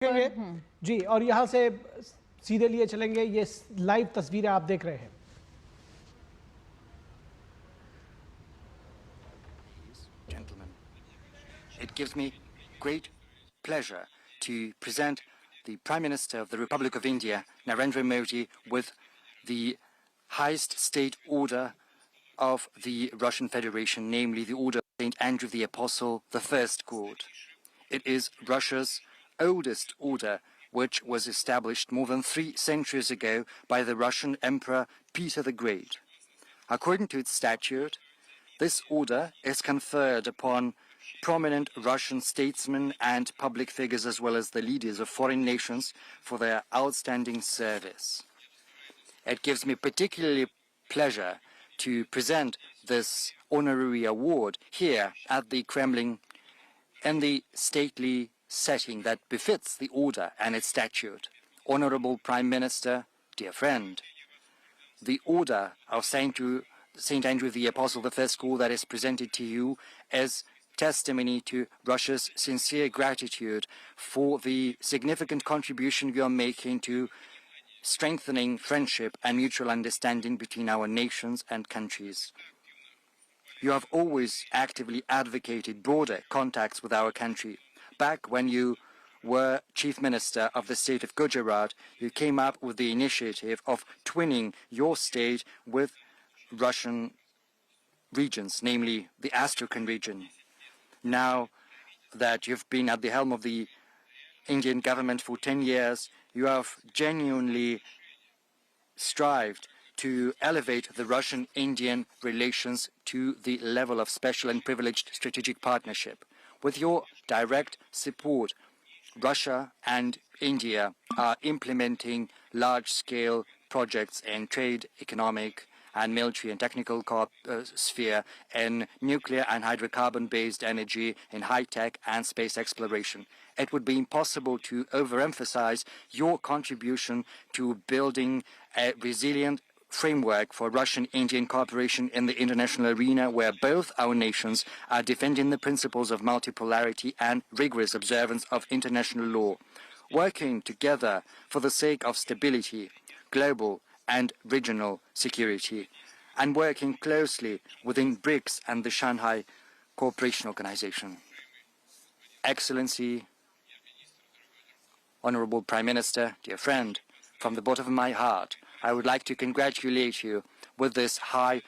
रुकेंगे जी, और यहाँ से सीधे लिए चलेंगे। ये लाइव तस्वीरें आप देख रहे हैं। Gentlemen, it gives me great pleasure to present the Prime Minister of the Republic of India, Narendra Modi, with the highest state order of the Russian Federation, namely the Order of St. Andrew the Apostle, the First Court. It is Russia's oldest order, which was established more than 3 centuries ago by the Russian Emperor Peter the Great. According to its statute, this order is conferred upon prominent Russian statesmen and public figures, as well as the leaders of foreign nations, for their outstanding service. It gives me particularly pleasure to present this honorary award here at the Kremlin in the stately setting that befits the order and its statute. Honorable Prime Minister, dear friend, the order of St. Andrew the Apostle, the First School, that is presented to you as testimony to Russia's sincere gratitude for the significant contribution you are making to strengthening friendship and mutual understanding between our nations and countries. You have always actively advocated broader contacts with our country. Back when you were Chief Minister of the state of Gujarat, you came up with the initiative of twinning your state with Russian regions, namely the Astrakhan region. Now that you've been at the helm of the Indian government for 10 years, you have genuinely strived to elevate the Russian-Indian relations to the level of special and privileged strategic partnership. With your direct support, Russia and India are implementing large-scale projects in trade, economic, and military and technical sphere, in nuclear and hydrocarbon-based energy, in high-tech and space exploration. It would be impossible to overemphasize your contribution to building a resilient framework for Russian-Indian cooperation in the international arena, where both our nations are defending the principles of multipolarity and rigorous observance of international law, working together for the sake of stability, global and regional security, and working closely within BRICS and the Shanghai Cooperation Organization. Excellency, Honorable Prime Minister, dear friend, from the bottom of my heart, I would like to congratulate you with this high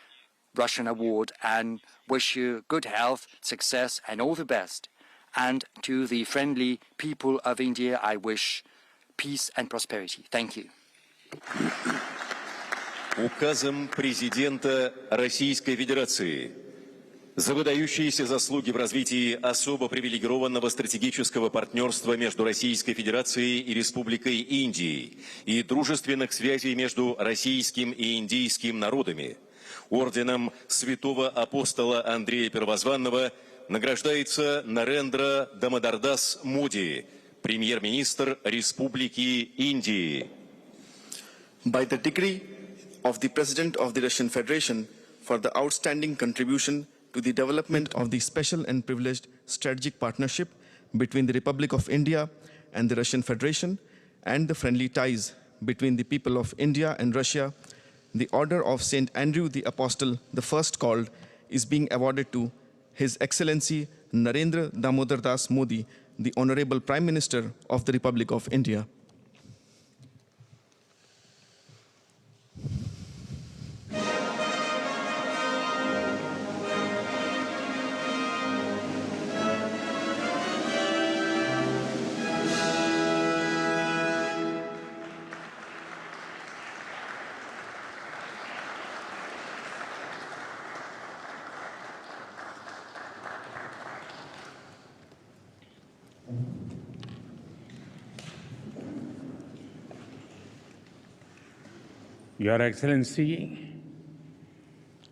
Russian award and wish you good health, success, and all the best. And to the friendly people of India, I wish peace and prosperity. Thank you. Указом президента Российской Федерации за выдающиеся заслуги в развитии особо привилегированного стратегического партнерства между Российской Федерацией и Республикой Индии и дружественных связей между российским и индийским народами, орденом Святого Апостола Андрея Первозванного награждается Нарендра Дамодардас Моди, премьер-министр Республики Индии. By the decree of the President of the Russian Federation for the outstanding contribution to the development of the special and privileged strategic partnership between the Republic of India and the Russian Federation and the friendly ties between the people of India and Russia, the Order of St. Andrew the Apostle, the first called, is being awarded to His Excellency Narendra Damodar Das Modi, the Honorable Prime Minister of the Republic of India. Your excellency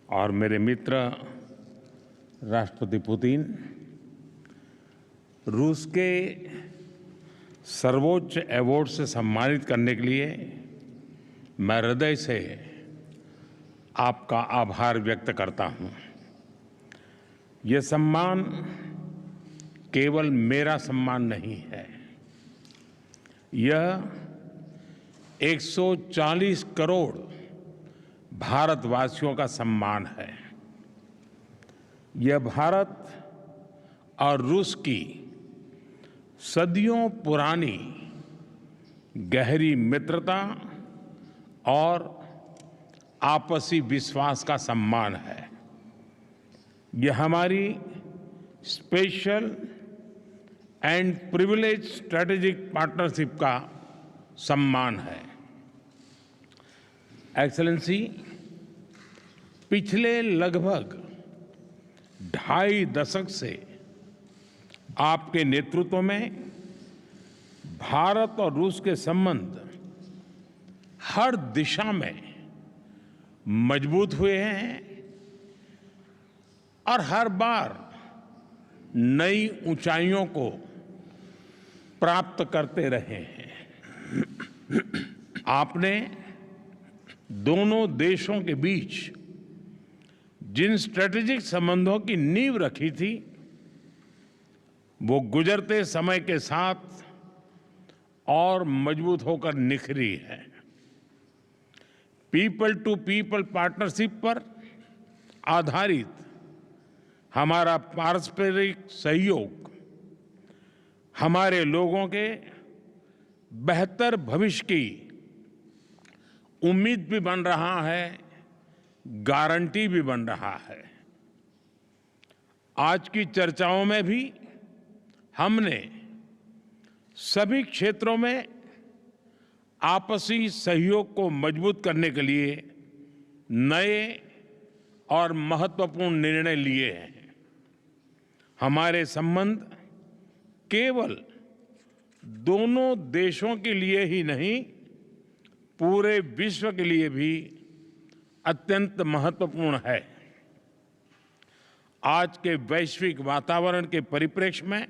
और मेरे मित्र राष्ट्रपति Putin, रूस के सर्वोच्च award से सम्मानित करने के लिए मैं हृदय से आपका आभार व्यक्त करता हूं। यह सम्मान केवल मेरा सम्मान नहीं है, यह 140 करोड़ भारतवासियों का सम्मान है। यह भारत और रूस की सदियों पुरानी गहरी मित्रता और आपसी विश्वास का सम्मान है। यह हमारी special and privilege strategic partnership का सम्मान है। एक्सेलेंसी, पिछले लगभग 2.5 दशक से आपके नेतृत्व में भारत और रूस के संबंध हर दिशा में मजबूत हुए हैं और हर बार नई ऊंचाइयों को प्राप्त करते रहे हैं। आपने दोनों देशों के बीच जिन स्ट्रेटेजिक संबंधों की नींव रखी थी, वो गुजरते समय के साथ और मजबूत होकर निखरी है। पीपल टू पीपल पार्टनरशिप पर आधारित हमारा पारस्परिक सहयोग हमारे लोगों के बेहतर भविष्य की उम्मीद भी बन रहा है, गारंटी भी बन रहा है। आज की चर्चाओं में भी हमने सभी क्षेत्रों में आपसी सहयोग को मजबूत करने के लिए नए और महत्वपूर्ण निर्णय लिए हैं। हमारे संबंध केवल दोनों देशों के लिए ही नहीं, पूरे विश्व के लिए भी अत्यंत महत्वपूर्ण है। आज के वैश्विक वातावरण के परिप्रेक्ष्य में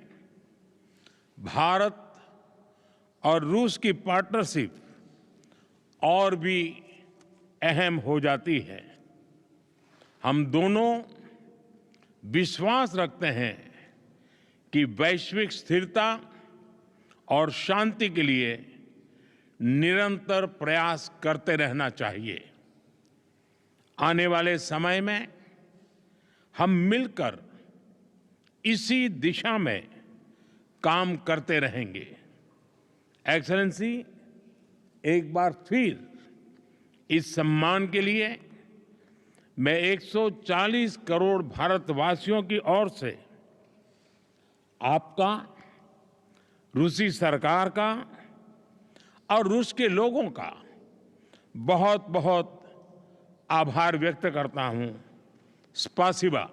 भारत और रूस की पार्टनरशिप और भी अहम हो जाती है। हम दोनों विश्वास रखते हैं कि वैश्विक स्थिरता और शांति के लिए निरंतर प्रयास करते रहना चाहिए। आने वाले समय में हम मिलकर इसी दिशा में काम करते रहेंगे। एक्सेलेंसी, एक बार फिर इस सम्मान के लिए मैं 140 करोड़ भारतवासियों की ओर से आपका, रूसी सरकार का और रूस के लोगों का बहुत बहुत आभार व्यक्त करता हूं। स्पासिबा।